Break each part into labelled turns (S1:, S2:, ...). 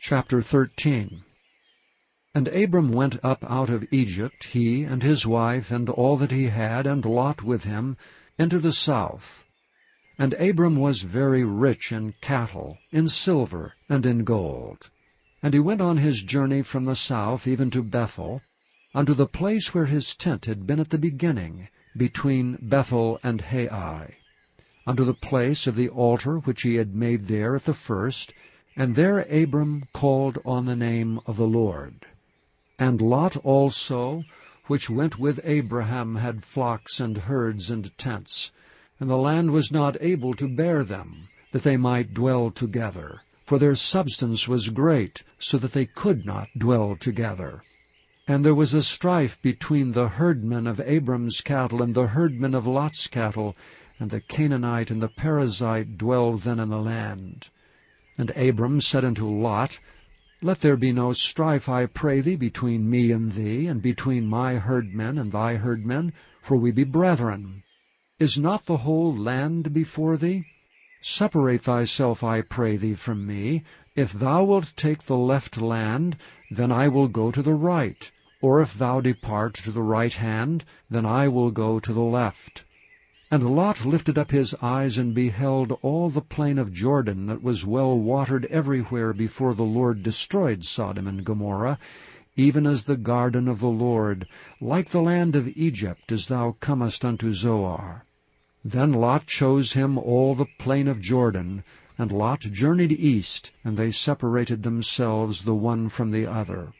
S1: Chapter 13. And Abram went up out of Egypt, he and his wife, and all that he had, and Lot with him, into the south. And Abram was very rich in cattle, in silver, and in gold. And he went on his journey from the south even to Bethel, unto the place where his tent had been at the beginning, between Bethel and Hai, unto the place of the altar which he had made there at the first, and there Abram called on the name of the Lord. And Lot also, which went with Abraham, had flocks and herds and tents, and the land was not able to bear them, that they might dwell together, for their substance was great, so that they could not dwell together. And there was a strife between the herdmen of Abram's cattle and the herdmen of Lot's cattle, and the Canaanite and the Perizzite dwelled then in the land. And Abram said unto Lot, Let there be no strife, I pray thee, between me and thee, and between my herdmen and thy herdmen, for we be brethren. Is not the whole land before thee? Separate thyself, I pray thee, from me. If thou wilt take the left land, then I will go to the right. Or if thou depart to the right hand, then I will go to the left. And Lot lifted up his eyes, and beheld all the plain of Jordan, that was well watered everywhere before the Lord destroyed Sodom and Gomorrah, even as the garden of the Lord, like the land of Egypt, as thou comest unto Zoar. Then Lot chose him all the plain of Jordan, and Lot journeyed east, and they separated themselves the one from the other.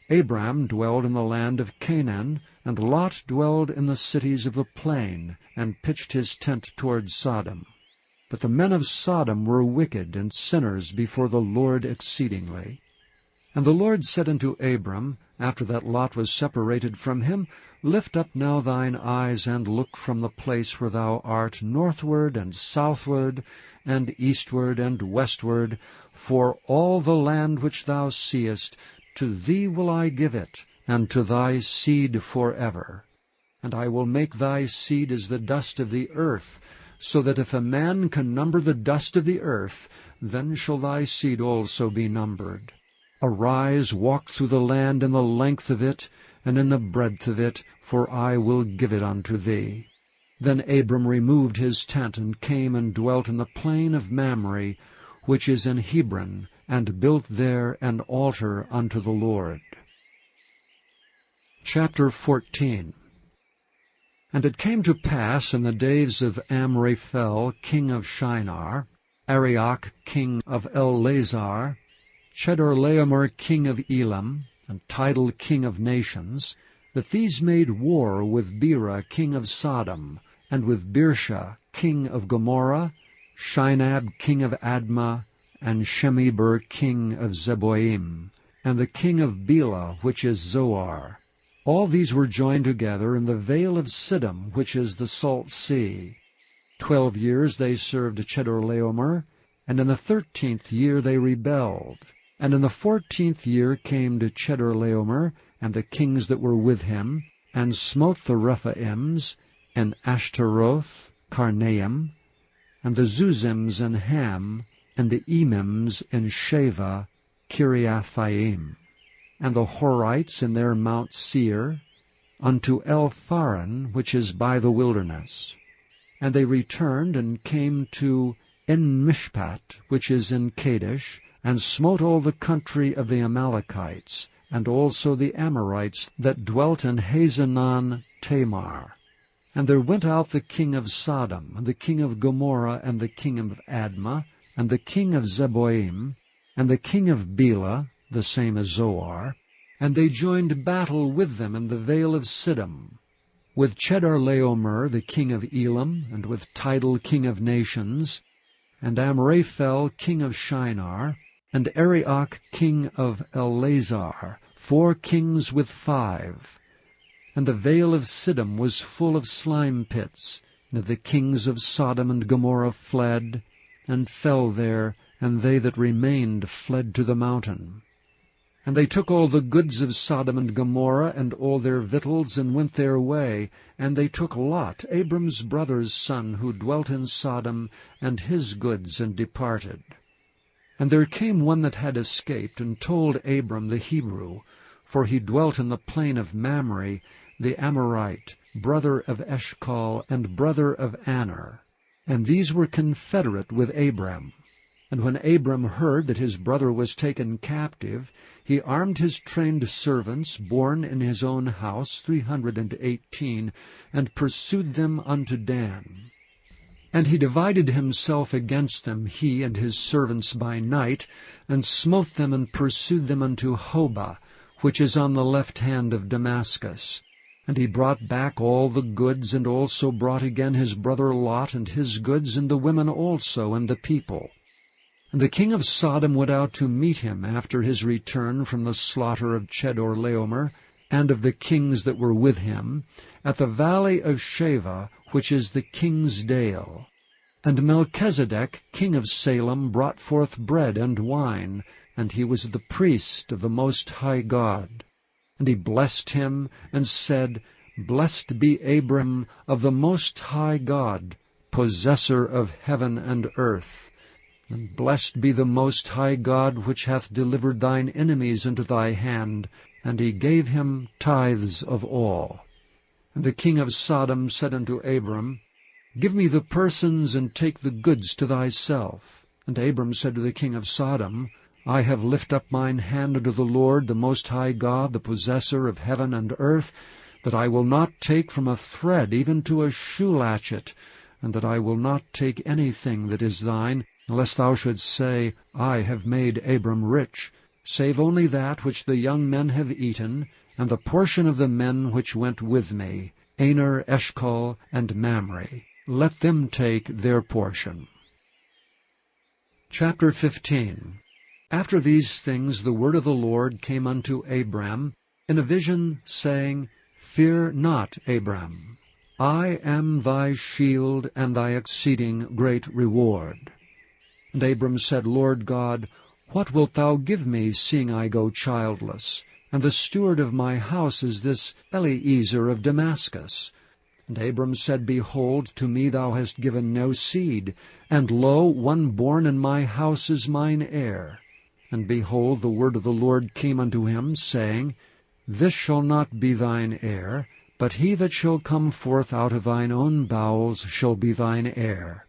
S1: Abram dwelled in the land of Canaan, and Lot dwelled in the cities of the plain, and pitched his tent toward Sodom. But the men of Sodom were wicked and sinners before the Lord exceedingly. And the Lord said unto Abram, after that Lot was separated from him, Lift up now thine eyes, and look from the place where thou art northward and southward, and eastward and westward, for all the land which thou seest, to thee will I give it, and to thy seed forever. And I will make thy seed as the dust of the earth, so that if a man can number the dust of the earth, then shall thy seed also be numbered. Arise, walk through the land in the length of it, and in the breadth of it, for I will give it unto thee. Then Abram removed his tent, and came and dwelt in the plain of Mamre, which is in Hebron, and built there an altar unto the Lord. Chapter 14. And it came to pass in the days of Amraphel, king of Shinar, Arioch, king of Elazar, Chedorlaomer, king of Elam, and Tidal, king of nations, that these made war with Bera, king of Sodom, and with Birsha, king of Gomorrah, Shinab, king of Admah, and Shemeber, king of Zeboim, and the king of Bela, which is Zoar. All these were joined together in the vale of Siddim, which is the salt sea. 12 years they served Chedorlaomer, and in the 13th year they rebelled. And in the 14th year came to Chedorlaomer, and the kings that were with him, and smote the Rephaims, and Ashtaroth, Karnaim, and the Zuzims in Ham, and the Emims in Sheva, Kiriathaim, and the Horites in their Mount Seir, unto Elpharan, which is by the wilderness. And they returned and came to En-Mishpat, which is in Kadesh, and smote all the country of the Amalekites, and also the Amorites that dwelt in Hazanon Tamar. And there went out the king of Sodom, and the king of Gomorrah, and the king of Admah, and the king of Zeboim, and the king of Bela, the same as Zoar, and they joined battle with them in the vale of Siddim, with Chedorlaomer the king of Elam, and with Tidal king of nations, and Amraphel king of Shinar, and Arioch king of Elazar, 4 kings with 5. And the vale of Siddim was full of slime pits, and the kings of Sodom and Gomorrah fled, and fell there, and they that remained fled to the mountain. And they took all the goods of Sodom and Gomorrah, and all their victuals, and went their way. And they took Lot, Abram's brother's son, who dwelt in Sodom, and his goods, and departed. And there came one that had escaped, and told Abram the Hebrew, for he dwelt in the plain of Mamre, the Amorite, brother of Eshcol, and brother of Aner. And these were confederate with Abram. And when Abram heard that his brother was taken captive, he armed his trained servants, born in his own house, 318, and pursued them unto Dan. And he divided himself against them, he and his servants by night, and smote them and pursued them unto Hobah, which is on the left hand of Damascus. And he brought back all the goods, and also brought again his brother Lot, and his goods, and the women also, and the people. And the king of Sodom went out to meet him after his return from the slaughter of Chedorlaomer, and of the kings that were with him, at the valley of Shaveh, which is the king's dale. And Melchizedek, king of Salem, brought forth bread and wine, and he was the priest of the Most High God. And he blessed him, and said, Blessed be Abram of the Most High God, possessor of heaven and earth. And blessed be the Most High God, which hath delivered thine enemies into thy hand. And he gave him tithes of all. And the king of Sodom said unto Abram, Give me the persons, and take the goods to thyself. And Abram said to the king of Sodom, I have lifted up mine hand unto the Lord, the Most High God, the possessor of heaven and earth, that I will not take from a thread even to a shoe latchet, and that I will not take anything that is thine, lest thou shouldst say, I have made Abram rich, save only that which the young men have eaten, and the portion of the men which went with me, Aner, Eshcol, and Mamre. Let them take their portion. Chapter 15. After these things the word of the Lord came unto Abram in a vision, saying, Fear not, Abram. I am thy shield and thy exceeding great reward. And Abram said, Lord God, what wilt thou give me, seeing I go childless? And the steward of my house is this Eliezer of Damascus. And Abram said, Behold, to me thou hast given no seed, and lo, one born in my house is mine heir. And behold, the word of the Lord came unto him, saying, This shall not be thine heir, but he that shall come forth out of thine own bowels shall be thine heir.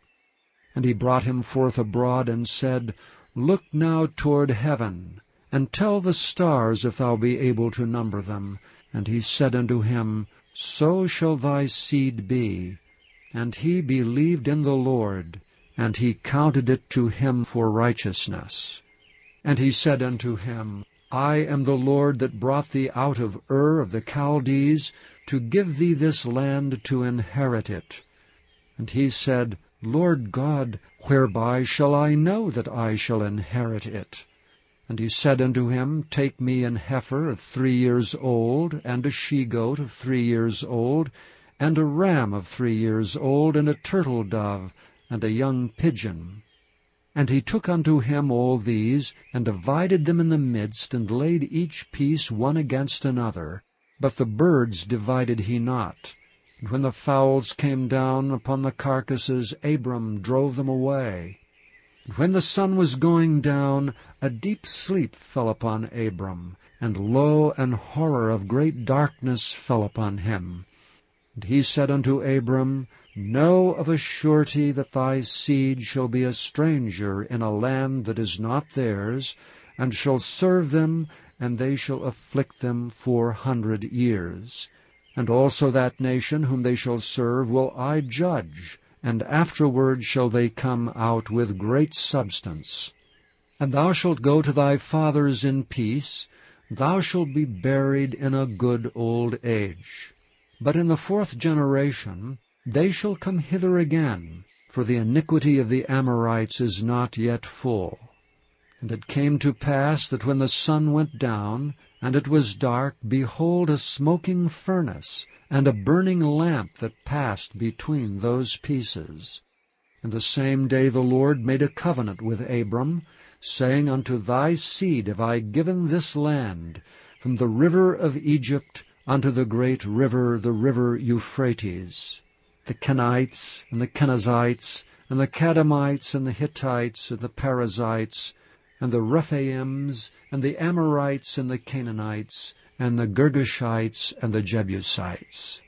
S1: And he brought him forth abroad, and said, Look now toward heaven, and tell the stars if thou be able to number them. And he said unto him, So shall thy seed be. And he believed in the Lord, and he counted it to him for righteousness. And he said unto him, I am the Lord that brought thee out of Ur of the Chaldees, to give thee this land to inherit it. And he said, Lord God, whereby shall I know that I shall inherit it? And he said unto him, Take me an heifer of 3 years old, and a she-goat of 3 years old, and a ram of 3 years old, and a turtle-dove, and a young pigeon. And he took unto him all these, and divided them in the midst, and laid each piece one against another. But the birds divided he not. And when the fowls came down upon the carcasses, Abram drove them away. And when the sun was going down, a deep sleep fell upon Abram, and lo, an horror of great darkness fell upon him. And he said unto Abram, Know of a surety that thy seed shall be a stranger in a land that is not theirs, and shall serve them, and they shall afflict them 400 years. And also that nation whom they shall serve will I judge, and afterward shall they come out with great substance. And thou shalt go to thy fathers in peace, thou shalt be buried in a good old age. But in the 4th generation they shall come hither again, for the iniquity of the Amorites is not yet full. And it came to pass that when the sun went down, and it was dark, behold, a smoking furnace, and a burning lamp that passed between those pieces. And the same day the Lord made a covenant with Abram, saying, Unto thy seed have I given this land, from the river of Egypt unto the great river, the river Euphrates. The Kenites, and the Kenizzites, and the Kadmonites, and the Hittites, and the Perizzites, and the Rephaims, and the Amorites, and the Canaanites, and the Girgashites, and the Jebusites.